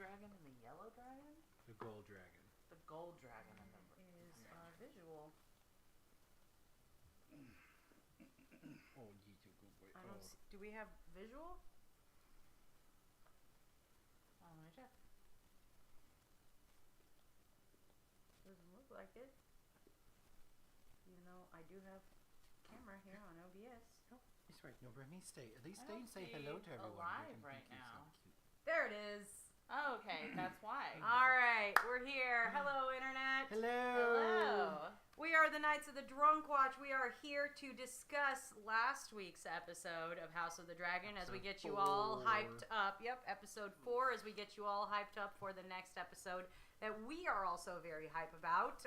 dragon and the yellow dragon? The gold dragon. The gold dragon and the Is visual. Oh, you two good boy. I don't see, do we have visual? Oh, let me check. Doesn't look like it. Even though I do have camera here on OBS. Oh, it's right. No, Remy, stay. At least I stay don't and say see hello to everyone. alive You're right cute, now. so cute. There it is. Oh, okay, that's why. All right, we're here. Hello, Internet. Hello. Hello. We are the Knights of the Drunk Watch. We are here to discuss last week's episode of House of the Dragon as we get you all hyped up. Yep, episode 4 as we get you all hyped up for the next episode that we are also very hype about.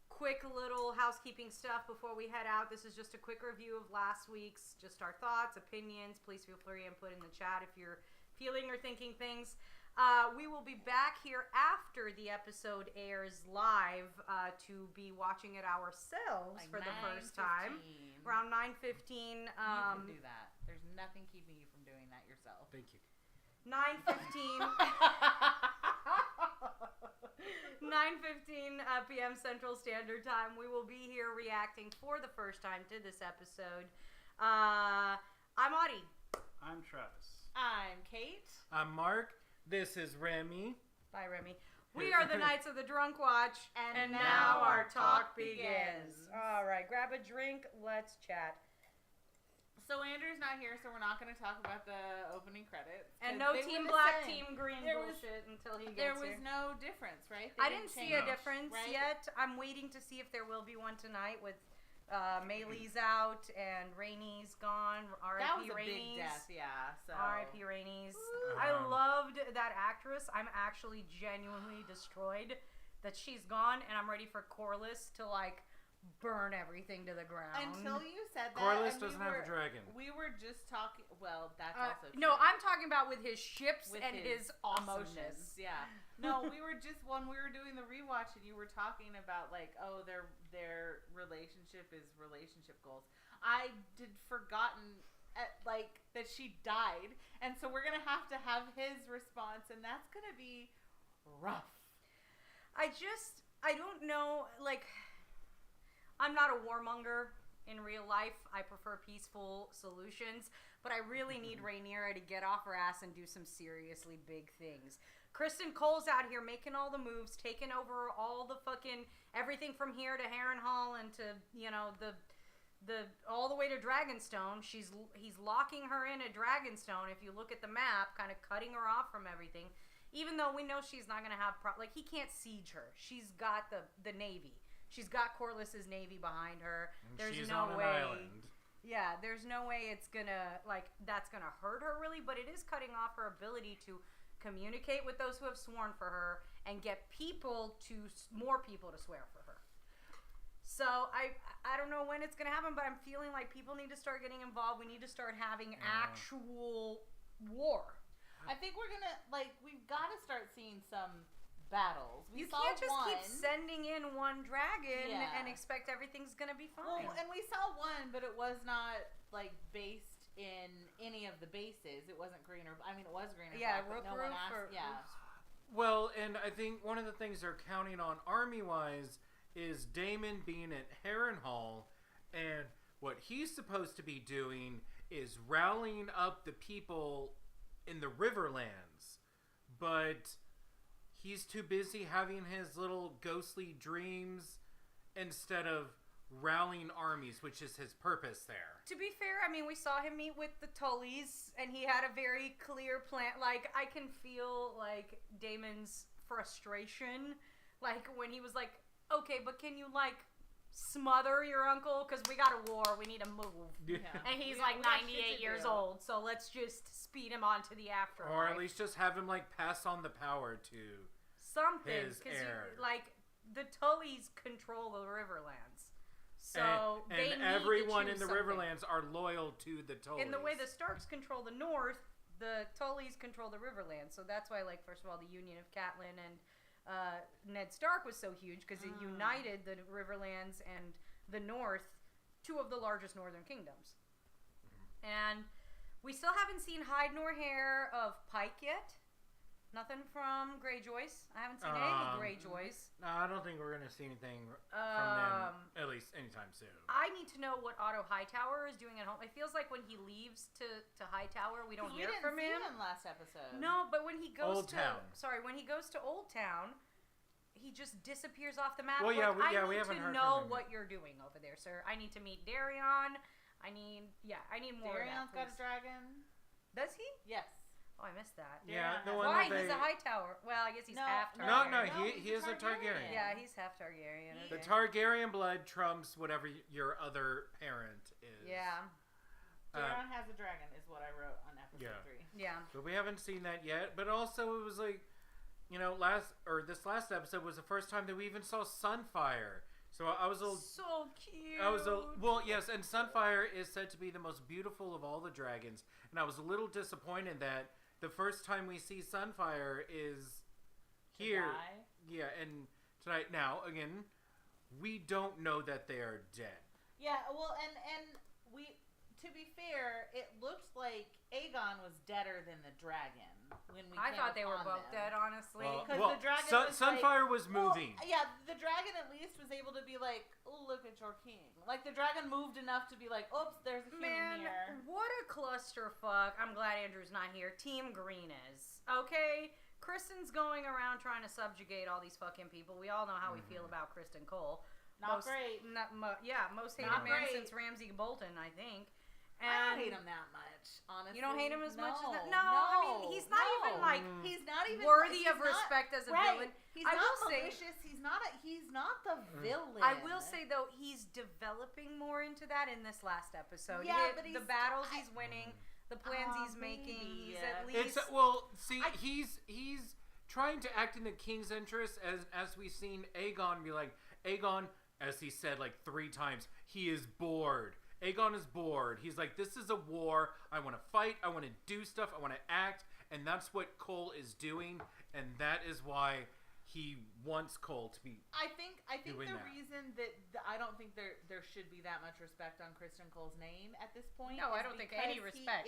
Quick little housekeeping stuff before we head out. This is just a quick review of last week's, just our thoughts, opinions. Please feel free and put in the chat if you're feeling or thinking things. We will be back here after the episode airs live to be watching it ourselves Like for the first time. 9:15. Around 9:15. You can do that. There's nothing keeping you from doing that yourself. Thank you. 9:15. 9:15 p.m. Central Standard Time. We will be here reacting for the first time to this episode. I'm Audie. I'm Travis. I'm Kate. I'm Mark. This is Remy. Bye, Remy. We are the Knights of the Drunk Watch, And now now our our talk talk begins. begins. All right, grab a drink. Let's chat. So Andrew's not here, so we're not going to talk about the opening credits. And 'cause no they were Team the Black, same. Team Green There was- bullshit until he gets There was here. no difference, right? I didn't see a change, difference right? yet. I'm waiting to see if there will be one tonight with Maylee's out and Rainy's gone. That was R.I.P. a big Rainy's. death, yeah. So R.I.P. Rainy's. Woo. I loved that actress. I'm actually genuinely destroyed that she's gone, and I'm ready for Corliss to like burn everything to the ground. Until you said that, Corliss and doesn't have a dragon. We were just talking. Well, that's also true. no, I'm talking about with his ships With and his awesomeness. emotions. Yeah. No, we were just when we were doing the rewatch, and you were talking about like, oh, their relationship is relationship goals. I did forgotten like that she died, and so we're gonna have his response, and that's gonna be rough. I don't know, like, I'm not a warmonger in real life. I prefer peaceful solutions, but I really need Rhaenyra to get off her ass and do some seriously big things. Kristen Cole's out here making all the moves, taking over all the fucking everything from here to Harrenhal and to, you know, the all the way to Dragonstone. He's locking her in at Dragonstone. If you look at the map, kind of cutting her off from everything. Even though we know she's not going to have like he can't siege her. She's got the navy. She's got Corliss's navy behind her. And There's she's no on an way. island. Yeah, there's no way it's gonna that's gonna hurt her really, but it is cutting off her ability to communicate with those who have sworn for her and get more people to swear for her. So I don't know when it's gonna happen, but I'm feeling like people need to start getting involved. We need to start having actual war. I think we're gonna we've got to start seeing some battles. You can't just keep sending in one dragon Yeah. and expect everything's gonna be fine. Well, and we saw one, but it was not based in any of the bases. It wasn't green or it was green or Yeah, black, but no Rook one Roof asked. or- Yeah, Well, and I think one of the things they're counting on army-wise is Daemon being at Harrenhal, and what he's supposed to be doing is rallying up the people in the Riverlands, but he's too busy having his little ghostly dreams instead of rallying armies, which is his purpose there. To be fair, I mean, we saw him meet with the Tullys, and he had a very clear plan. Like, I can feel, like, Daemon's frustration, like, when he was like, okay, but can you, like, smother your uncle? Because we got a war, we need to move. Yeah. And he's, We like, got shit 98 to years do. old, so let's just speed him on to the afterlife. Or at least just have him, pass on the power to something. his Because, heir. the Tullys control the Riverlands. So they and need everyone to in choose the something. Riverlands are loyal to the Tullys. In the way the Starks control the North, the Tullys control the Riverlands. So that's why, first of all, the union of Catelyn and Ned Stark was so huge because it united the Riverlands and the North, two of the largest northern kingdoms. And we still haven't seen hide nor hair of Pike yet. Nothing from Greyjoys. I haven't seen any Greyjoys. No, I don't think we're going to see anything from them, at least anytime soon. I need to know what Otto Hightower is doing at home. It feels like when he leaves to Hightower, we don't hear from him. We didn't see him last episode. No, but when he goes Old Town. when he goes to Old Town, he just disappears off the map. Well, yeah, like, we haven't heard I need to know from him what you're doing over there, sir. I need to meet Darion. I need more Darion's of that, got a dragon. Does he? Yes. Oh, I missed that. Yeah, the Darion one Why? that He's a Hightower. Well, I guess he's half No, Targaryen. he is a Targaryen. Yeah, he's half Targaryen. The Okay. Targaryen blood trumps whatever your other parent is. Yeah. Darion has a dragon, is what I wrote on episode 3. Yeah. But we haven't seen that yet. But also, it was like, this last episode was the first time that we even saw Sunfire. So I was a little. So cute. Yes, and Sunfire is said to be the most beautiful of all the dragons, and I was a little disappointed that the first time we see Sunfire is here. Yeah, and tonight. Now, again, we don't know that they are dead. Yeah, well, and we, to be fair, it looked like Aegon was deader than the dragon when we. I thought they were upon both them. dead, honestly. Because the dragon was Sunfire was moving. Well, yeah, the dragon at least was able to be like, "Oh, look at your king." Like the dragon moved enough to be like, "Oops, there's a human here." What a clusterfuck! I'm glad Andrew's not here. Team Green is okay. Kristen's going around trying to subjugate all these fucking people. We all know how we feel about Kristen Cole. Not great. Most hated Not man great. since Ramsay Bolton, I think. And I don't hate him that much, honestly. You don't hate him as much as that? No, I mean, he's not even like he's not even worthy of he's not- respect as a right. villain. He's I not will say- malicious. He's not the villain. I will say though, he's developing more into that in this last episode. Yeah, but the battles he's winning, the plans he's making. maybe, He's yeah. at least He's trying to act in the king's interest, as we've seen Aegon be like, Aegon, as he said like 3 times, he is bored. Aegon is bored. He's like, this is a war. I want to fight. I want to do stuff. I want to act. And that's what Cole is doing. And that is why he wants Cole to be. I think the that. reason that I don't think there should be that much respect on Kristen Cole's name at this point. No, I is don't think because any respect.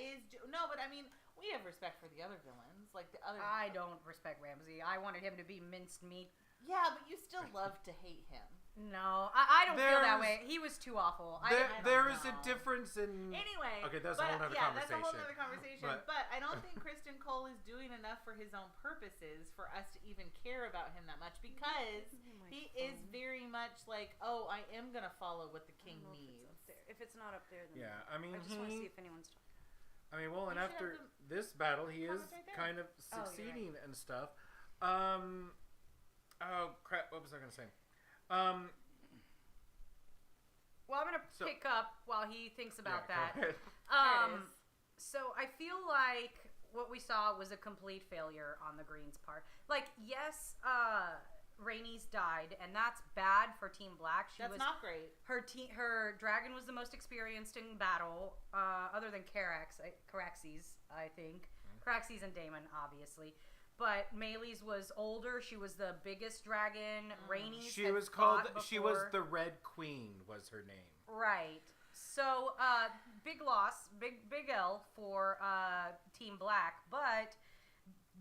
No, but I mean, we have respect for the other villains, like the other. I don't respect Ramsay. I wanted him to be minced meat. Yeah, but you still love to hate him. No, I don't feel that way. He was too awful. There is a difference in. Anyway. Okay, that's a whole other conversation. That's a whole other conversation. But I don't think Kristen Cole is doing enough for his own purposes for us to even care about him that much because he is very much like, oh, I am going to follow what the king needs. If it's not up there, then Yeah, I mean, I just want to see if anyone's talking. I mean, well, and You should after have this battle, he is right there. kind of Oh, you're succeeding and stuff. Oh crap! What was I gonna say? Well, I'm going to pick up while he thinks about that. Go ahead. There it is. So I feel like what we saw was a complete failure on the Greens' part. Like, yes, Rhaenys died, and that's bad for Team Black. That's not great. Her dragon was the most experienced in battle, other than Caraxes, I think. Caraxes and Daemon, obviously. But Meleys was older. She was the biggest dragon. Rhaenys She had was fought called. She was before. the Red Queen. Was her name? Right. So, big loss, big L for Team Black, but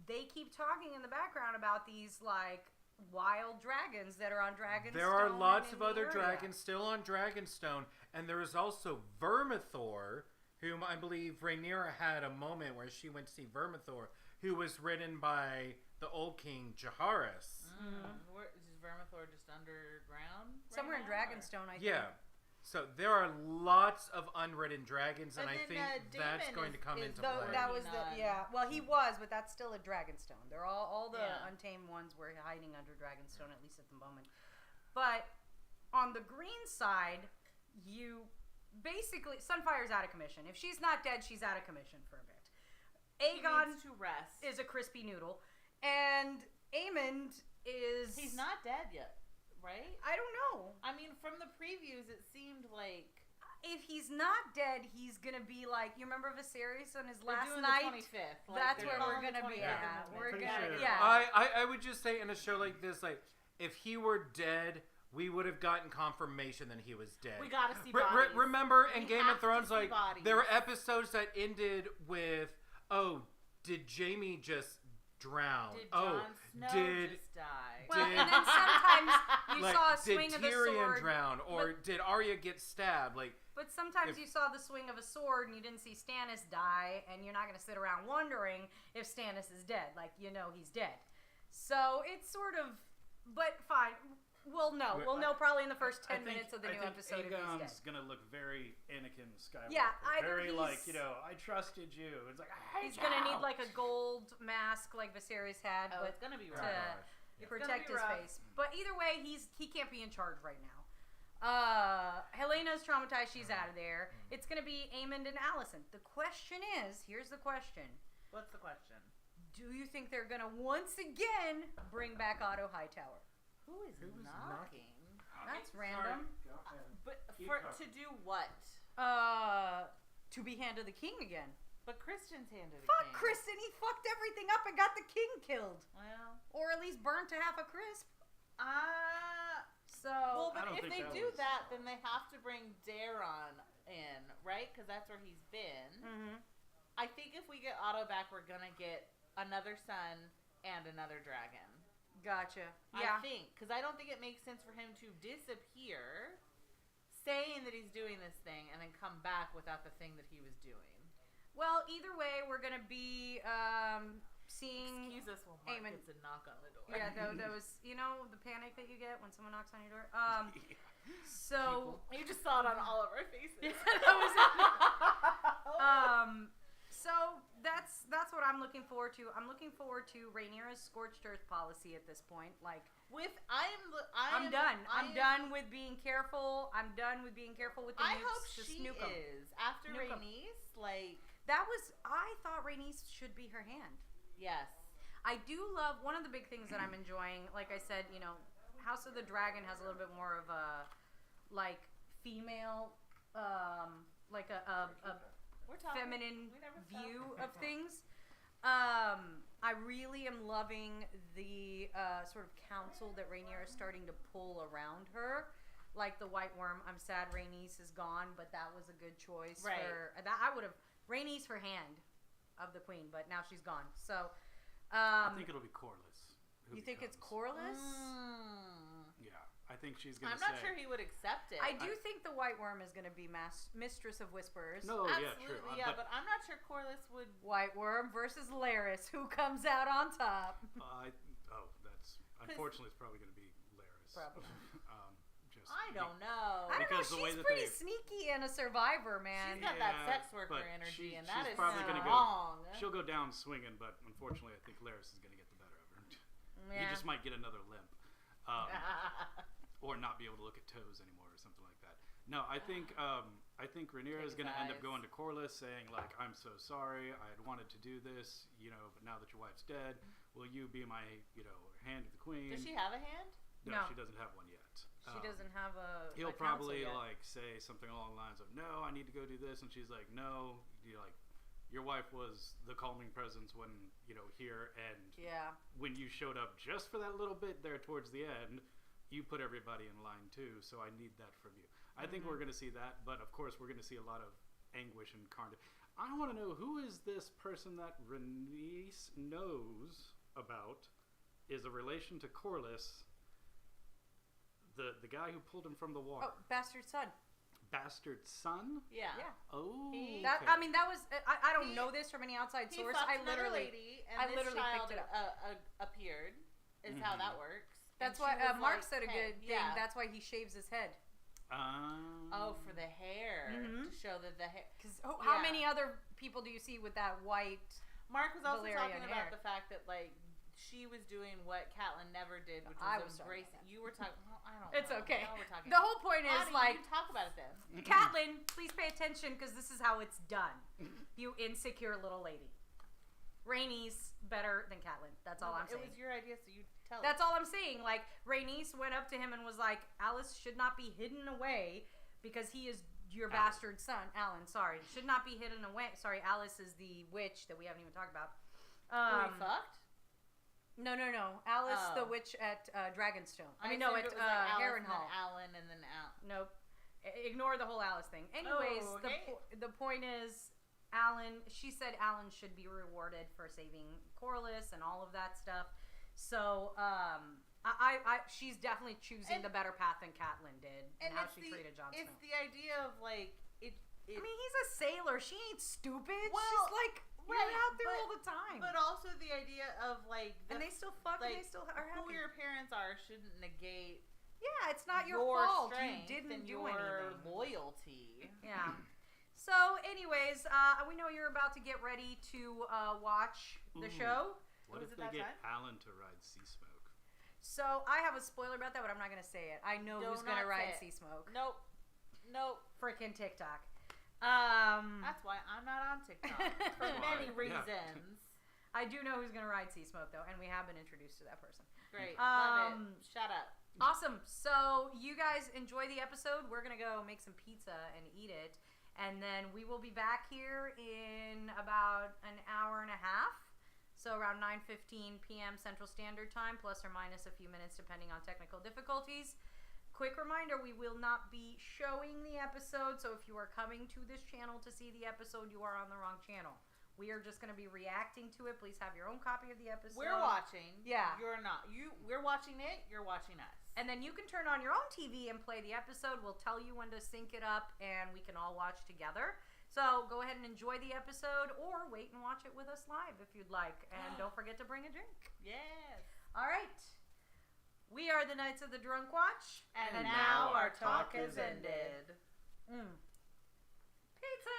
they keep talking in the background about these like wild dragons that are on Dragonstone. There are lots and of in the other area. dragons still on Dragonstone, and there is also Vermithor, whom I believe Rhaenyra had a moment where she went to see Vermithor, who was ridden by the old king Jaehaerys. Where, is Vermithor just underground? Somewhere in Dragonstone, I think. Yeah. So there are lots of unridden dragons, and I then, think that's Daemon going to come is into the- play. That was Well, he was, but that's still a Dragonstone. They're all the Yeah. untamed ones were hiding under Dragonstone, at least at the moment. But on the green side, you basically Sunfire's out of commission. If she's not dead, she's out of commission for a bit. Aegon needs to rest. is a crispy noodle, and Aemond is He's not dead yet, right? I don't know. I mean, from the previews, it seemed like If he's not dead, he's gonna be like, you remember Viserys on his they're last doing night? the 25th. Like, That's they're where calling we're the gonna be 25th at. of We're November. gonna, sure. yeah. I would just say in a show like this, like if he were dead, we would have gotten confirmation that he was dead. We gotta see bodies. Remember in We Game have of Thrones, to see like bodies. there were episodes that ended with, oh, did Jaime just drown? Did Jon Snow did just die? Well, and then sometimes you like, saw a swing of did the Tyrion sword. drown, or did Arya get stabbed? Like, But sometimes you saw the swing of a sword and you didn't see Stannis die, and you're not going to sit around wondering if Stannis is dead. Like, you know he's dead. So it's sort of, but fine. We'll know. We'll know probably in the first 10 minutes of the new episode if he's dead. Aegon's gonna look very Anakin Skywalker. Yeah, either very he's- like, I trusted you. It's like, I hate He's going to need like a gold mask like Viserys had, Oh, but it's gonna be to rough. It's gonna protect be his rough. face. But either way, he can't be in charge right now. Helena's traumatized. She's out of there. It's going to be Aemond and Alicent. The question is, here's the question. What's the question? Do you think they're going to once again bring back Otto Hightower? Who is knocking? That's random. But Keep for talking. to do what? To be Hand of the King again. But Christian's hand of the Fuck king. Kristen, he fucked everything up and got the king killed. Well, Or at least burnt to half a crisp. So, well, I but don't if think they that do was- that, then they have to bring Daron in, right? Because that's where he's been. mhm. I think if we get Otto back, we're gonna get another son and another dragon. Gotcha. I Yeah. think, because I don't think it makes sense for him to disappear, saying that he's doing this thing, and then come back without the thing that he was doing. Well, either way, we're going to be seeing... Excuse us while Mark Aemon. gets a knock on the door. Yeah, those, the panic that you get when someone knocks on your door. So, You just saw it on all of our faces. Yeah, that so that's what I'm looking forward to. I'm looking forward to Rhaenyra's scorched earth policy at this point. Like, I'm done. I'm done with being careful. I'm done with being careful with the I nukes. hope Just she nuke 'em. is. After Nuke 'em. Rhaenys, like, I thought Rhaenys should be her hand. yes. I do love, one of the big things that I'm enjoying, like I said, House of the Dragon has a little bit more of a, like, female, like a We're talking. feminine We never view stopped. of things. I really am loving the sort of council that Rhaenyra is starting to pull around her. Like the White Worm, I'm sad Rhaenys is gone, but that was a good choice. Right. I would have, Rhaenys for hand of the queen, but now she's gone. So, I think it'll be Corlys. you think it's becomes- Corlys? Yeah, I think she's gonna I'm not sure he would accept it. I do think the White Worm is going to be Mistress of Whisperers. No, Absolutely, yeah, true. yeah, but I'm not sure Corlys would. White Worm versus Larys. Who comes out on top? That's unfortunately it's probably gonna be Larys. Probably. Just I don't know. I don't know. Because the way She's that pretty they- sneaky and a survivor, man. She's got that Yeah, sex worker but energy, and she's that is probably gonna go- wrong. She'll go down swinging, but unfortunately, I think Larys is gonna get the better of her. Yeah. You just might get another limp, or not be able to look at toes anymore, or something like that. No, I think Rhaenyra is Take gonna his end up eyes. going to Corlys, saying like, "I'm so sorry. I had wanted to do this, but now that your wife's dead, will you be my, hand of the queen?" Does she have a hand? No, No. she doesn't have one yet. She doesn't have a. He'll a council probably yet. like say something along the lines of, "No, I need to go do this," and she's like, "No, your wife was the calming presence when here, and Yeah. when you showed up just for that little bit there towards the end, you put everybody in line too. So I need that from you." I think we're going to see that, but of course we're going to see a lot of anguish and carnage. I want to know, who is this person that Rhaenys knows about? Is a relation to Corlys, the guy who pulled him from the water. Oh, bastard son. Bastard son? Yeah. Yeah. Oh, That okay. I mean, that was. I don't He- know this from any outside He source. fucked I another literally. lady, and I this literally child picked it up. appeared. Is how that works. That's And why she was Mark like, said a hey, good thing. yeah. That's why he shaves his head. Oh, for the hair Mhm. to show that the hair. Because how Yeah. many other people do you see with that white? Mark was also Valyrian talking hair. about the fact that she was doing what Catelyn never did, which I was was talking embracing. about that. You were talking. Well, I don't. It's know. okay. Now we're talking. The whole point is Audie, like, you talk about it then. Catelyn, please pay attention because this is how it's done. You insecure little lady. Rhaenys better than Catelyn. That's all I'm saying. It was your idea, so you tell That's it. all I'm saying. Like, Rhaenys went up to him and was like, Alice should not be hidden away because he is your Alan. bastard son. Alan, sorry. Should not be hidden away. Sorry, Alice is the witch that we haven't even talked about. Were we fucked? No. Alice, the Oh. witch at Dragonstone. I mean, assumed no, it at was like Alice and then Harrenhal. Alan and then Al. Nope. Ignore the whole Alice thing. Anyways, Oh, okay. the point is, she said Alan should be rewarded for saving Corliss and all of that stuff. So, she's definitely choosing the better path than Catelyn did, and how she treated Jon Snow. It's the idea of like it. I mean, he's a sailor. She ain't stupid. Well, she's like out there all the time. But also the idea of like, and they still fuck. Like, and they still are happy. Who your parents are shouldn't negate. Yeah, it's not your fault. You didn't do anything. Loyalty. Yeah. So, anyways, we know you're about to get ready to watch the show. What if they get Alan to ride Sea Smoke? So, I have a spoiler about that, but I'm not going to say it. I know who's going to ride Sea Smoke. Nope. Freaking TikTok. That's why I'm not on TikTok for many reasons. I do know who's going to ride Sea Smoke, though, and we have been introduced to that person. Great. Love it. Shut up. Awesome. So, you guys enjoy the episode. We're going to go make some pizza and eat it. And then we will be back here in about an hour and a half. So around 9:15 p.m. Central Standard Time, plus or minus a few minutes depending on technical difficulties. Quick reminder, we will not be showing the episode. So if you are coming to this channel to see the episode, you are on the wrong channel. We are just going to be reacting to it. Please have your own copy of the episode. We're watching. Yeah. You're not. We're watching it. You're watching us. And then you can turn on your own TV and play the episode. We'll tell you when to sync it up, and we can all watch together. So go ahead and enjoy the episode, or wait and watch it with us live if you'd like. And don't forget to bring a drink. Yes. All right. We are the Knights of the Drunk Watch. And now our talk is ended. Pizza!